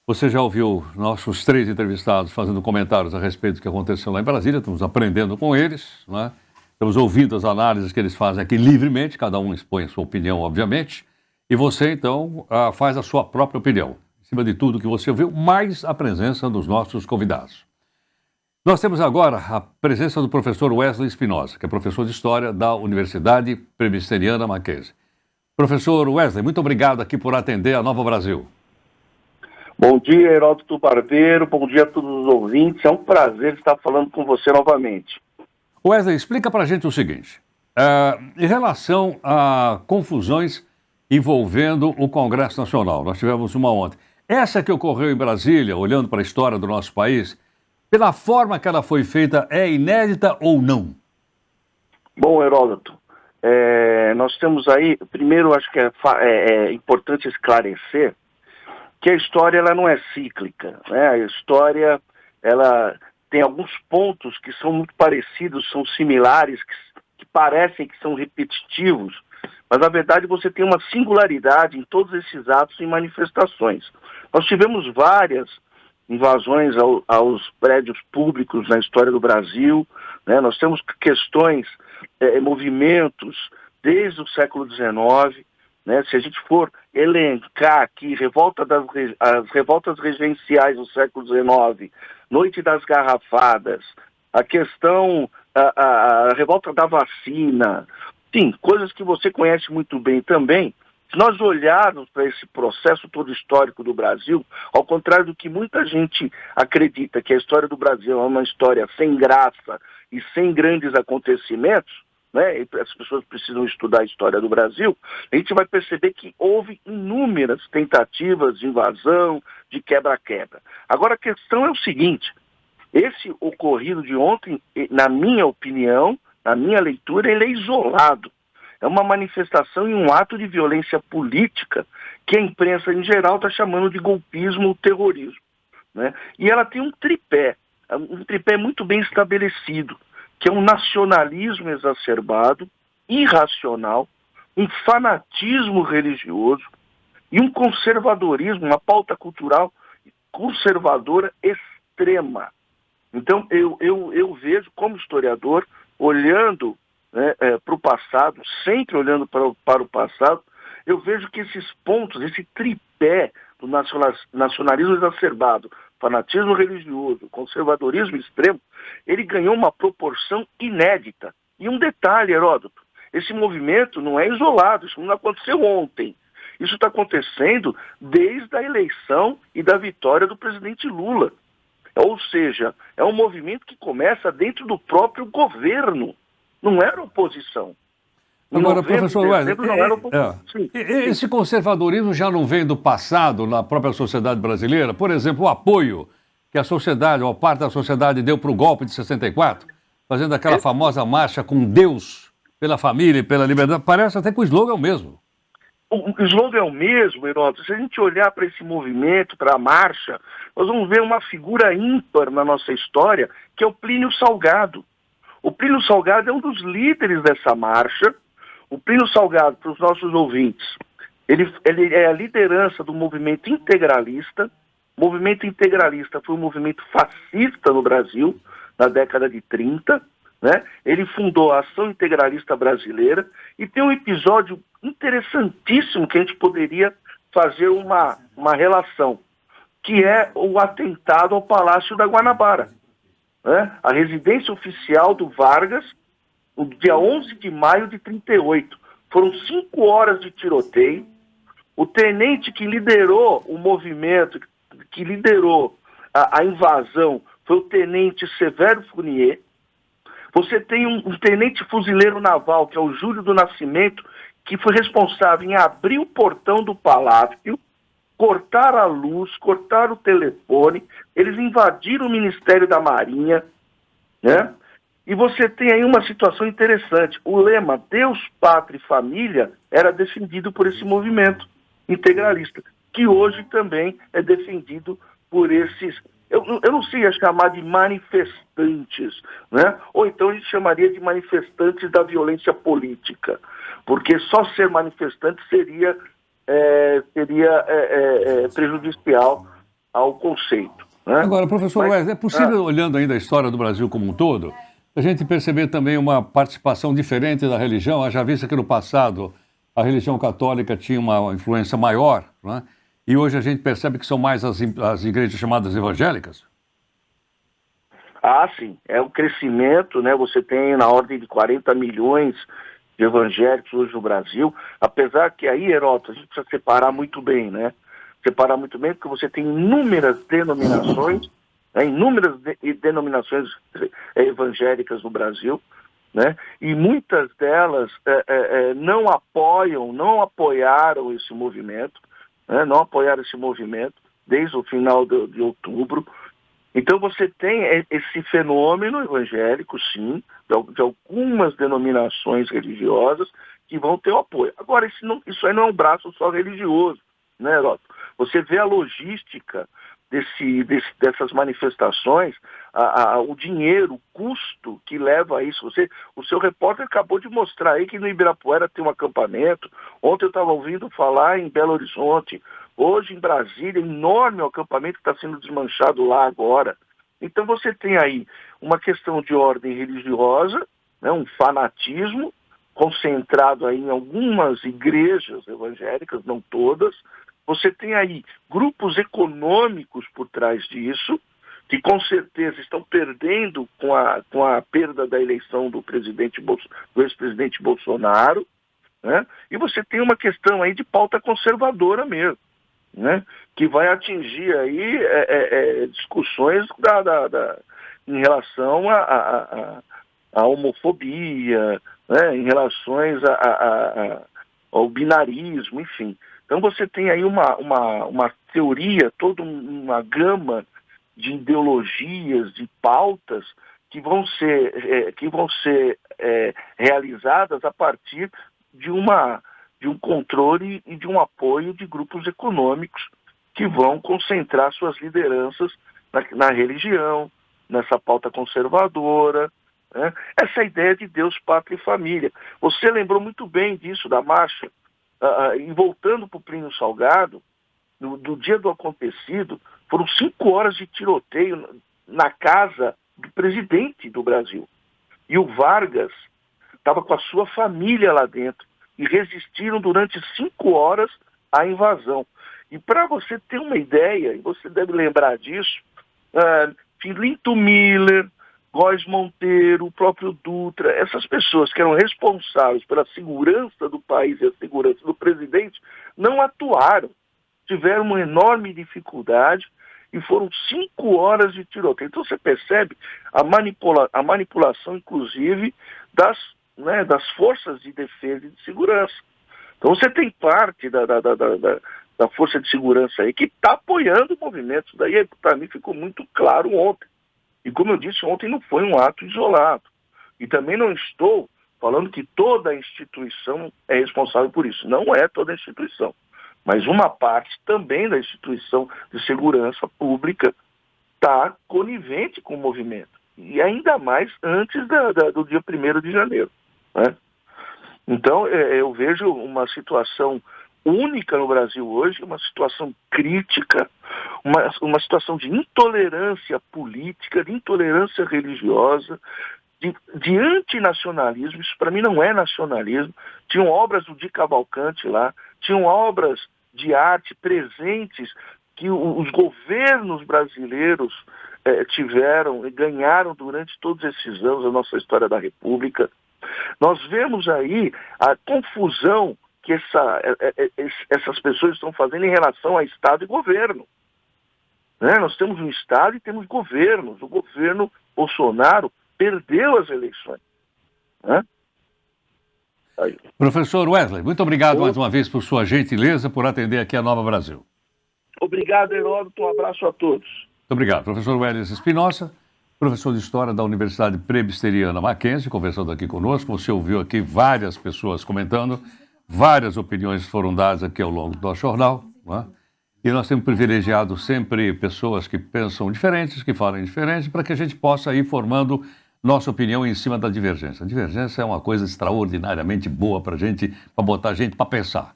Você já ouviu nossos três entrevistados fazendo comentários a respeito do que aconteceu lá em Brasília, estamos aprendendo com eles, né? Estamos ouvindo as análises que eles fazem aqui livremente, cada um expõe a sua opinião, obviamente, e você, então, faz a sua própria opinião, em cima de tudo que você ouviu, mais a presença dos nossos convidados. Nós temos agora a presença do professor Wesley Espinosa, que é professor de História da Universidade Presbiteriana Mackenzie. Professor Wesley, muito obrigado aqui por atender a Nova Brasil. Bom dia, Heródoto Barbeiro, bom dia a todos os ouvintes, é um prazer estar falando com você novamente. Wesley, explica para a gente o seguinte, em relação a confusões envolvendo o Congresso Nacional, nós tivemos uma ontem, essa que ocorreu em Brasília, olhando para a história do nosso país, pela forma que ela foi feita, é inédita ou não? Bom, Heródoto, nós temos aí, primeiro acho que é importante esclarecer que a história ela não é cíclica, né? A história ela tem alguns pontos que são muito parecidos, são similares, que parecem que são repetitivos, mas na verdade você tem uma singularidade em todos esses atos e manifestações. Nós tivemos várias invasões aos prédios públicos na história do Brasil, né? Nós temos questões, movimentos desde o século XIX, né? Se a gente for elencar aqui as revoltas regenciais do século XIX, Noite das Garrafadas, a questão, a revolta da vacina, enfim, coisas que você conhece muito bem também. Se nós olharmos para esse processo todo histórico do Brasil, ao contrário do que muita gente acredita que a história do Brasil é uma história sem graça e sem grandes acontecimentos, né? E as pessoas precisam estudar a história do Brasil, a gente vai perceber que houve inúmeras tentativas de invasão, de quebra-quebra. Agora a questão é o seguinte, esse ocorrido de ontem, na minha opinião, na minha leitura, ele é isolado. É uma manifestação e um ato de violência política que a imprensa em geral está chamando de golpismo ou terrorismo, né? E ela tem um tripé muito bem estabelecido, que é um nacionalismo exacerbado, irracional, um fanatismo religioso e um conservadorismo, uma pauta cultural conservadora extrema. Então, eu vejo, como historiador, olhando, né, para o passado, sempre olhando para o passado, eu vejo que esses pontos, esse tripé do nacionalismo exacerbado, fanatismo religioso, conservadorismo extremo, ele ganhou uma proporção inédita. E um detalhe, Heródoto, esse movimento não é isolado, isso não aconteceu ontem. Isso está acontecendo desde a eleição e da vitória do presidente Lula. Ou seja, é um movimento que começa dentro do próprio governo, não era oposição. Agora, professor Wesley, Sim. esse conservadorismo já não vem do passado na própria sociedade brasileira? Por exemplo, o apoio que a sociedade, ou parte da sociedade, deu para o golpe de 64, fazendo aquela famosa marcha com Deus, pela família e pela liberdade, parece até que o slogan é o mesmo. O slogan é o mesmo, Heródoto. Se a gente olhar para esse movimento, para a marcha, nós vamos ver uma figura ímpar na nossa história, que é o Plínio Salgado. O Plínio Salgado é um dos líderes dessa marcha. O Plínio Salgado, para os nossos ouvintes, ele é a liderança do movimento integralista. O movimento integralista foi um movimento fascista no Brasil, na década de 30, né? Ele fundou a Ação Integralista Brasileira e tem um episódio interessantíssimo que a gente poderia fazer uma relação, que é o atentado ao Palácio da Guanabara, né? A residência oficial do Vargas, no dia 11 de maio de 38. Foram 5 horas de tiroteio. O tenente que liderou o movimento, que liderou a invasão, foi o tenente Severo Fournier. Você tem um tenente fuzileiro naval, que é o Júlio do Nascimento, que foi responsável em abrir o portão do palácio, cortar a luz, cortar o telefone. Eles invadiram o Ministério da Marinha, né? E você tem aí uma situação interessante. O lema Deus, Pátria e Família era defendido por esse movimento integralista, que hoje também é defendido por esses, eu não sei chamar de manifestantes, né? Ou então a gente chamaria de manifestantes da violência política, porque só ser manifestante seria prejudicial ao conceito. Né? Agora, professor Wesley, é possível, olhando ainda a história do Brasil como um todo, a gente perceber também uma participação diferente da religião? Haja vista que no passado a religião católica tinha uma influência maior, né? E hoje a gente percebe que são mais as igrejas chamadas evangélicas? Ah, sim. É um crescimento, né? Você tem na ordem de 40 milhões de evangélicos hoje no Brasil, apesar que aí, Heródoto, a gente precisa separar muito bem, né? Separar muito bem, porque você tem inúmeras denominações, né? Denominações evangélicas no Brasil, né? E muitas delas não apoiaram esse movimento, né? Não apoiaram esse movimento desde o final de outubro. Então você tem esse fenômeno evangélico, sim, de algumas denominações religiosas que vão ter o apoio. Agora, isso aí não é um braço só religioso, né, Heródoto? Você vê a logística dessas manifestações, o dinheiro, o custo que leva a isso. O seu repórter acabou de mostrar aí que no Ibirapuera tem um acampamento. Ontem eu estava ouvindo falar em Belo Horizonte. Hoje em Brasília, enorme o acampamento que está sendo desmanchado lá agora. Então você tem aí uma questão de ordem religiosa, né, um fanatismo concentrado aí em algumas igrejas evangélicas, não todas. Você tem aí grupos econômicos por trás disso, que com certeza estão perdendo com a perda da eleição do ex-presidente Bolsonaro, né? E você tem uma questão aí de pauta conservadora mesmo, né? Que vai atingir aí discussões em relação à homofobia, né? Em relações ao binarismo, enfim. Então você tem aí uma teoria, toda uma gama de ideologias, de pautas que vão ser realizadas a partir de um controle e de um apoio de grupos econômicos que vão concentrar suas lideranças na religião, nessa pauta conservadora, né? Essa ideia de Deus, pátria e família. Você lembrou muito bem disso, da marcha. E voltando para o Plínio Salgado, do dia do acontecido, foram 5 horas de tiroteio na casa do presidente do Brasil. E o Vargas estava com a sua família lá dentro e resistiram durante 5 horas à invasão. E para você ter uma ideia, e você deve lembrar disso, Filinto Miller, Góes Monteiro, o próprio Dutra, essas pessoas que eram responsáveis pela segurança do país e a segurança do presidente, não atuaram. Tiveram uma enorme dificuldade e foram 5 horas de tiroteio. Então você percebe a manipulação, inclusive, das forças de defesa e de segurança. Então você tem parte da força de segurança aí que está apoiando o movimento. Isso daí, para mim, ficou muito claro ontem. E como eu disse, ontem não foi um ato isolado. E também não estou falando que toda a instituição é responsável por isso. Não é toda a instituição. Mas uma parte também da instituição de segurança pública está conivente com o movimento. E ainda mais antes do dia 1º de janeiro. Né? Então, eu vejo uma situação única no Brasil hoje, uma situação crítica, uma situação de intolerância política, de intolerância religiosa, de antinacionalismo. Isso para mim não é nacionalismo. Tinham obras do Di Cavalcanti lá, tinham obras de arte presentes que os governos brasileiros tiveram e ganharam durante todos esses anos da nossa história da República. Nós vemos aí a confusão que essas pessoas estão fazendo em relação a Estado e governo. Né? Nós temos um Estado e temos governos. O governo Bolsonaro perdeu as eleições. Né? Aí. Professor Wesley, muito obrigado mais uma vez por sua gentileza, por atender aqui a Nova Brasil. Obrigado, Heródoto. Um abraço a todos. Muito obrigado. Professor Wesley Espinosa, professor de História da Universidade Presbiteriana Mackenzie, conversando aqui conosco. Você ouviu aqui várias pessoas comentando, várias opiniões foram dadas aqui ao longo do nosso jornal, não é? E nós temos privilegiado sempre pessoas que pensam diferentes, que falam diferente, para que a gente possa ir formando nossa opinião em cima da divergência. A divergência é uma coisa extraordinariamente boa para a gente, para botar a gente para pensar.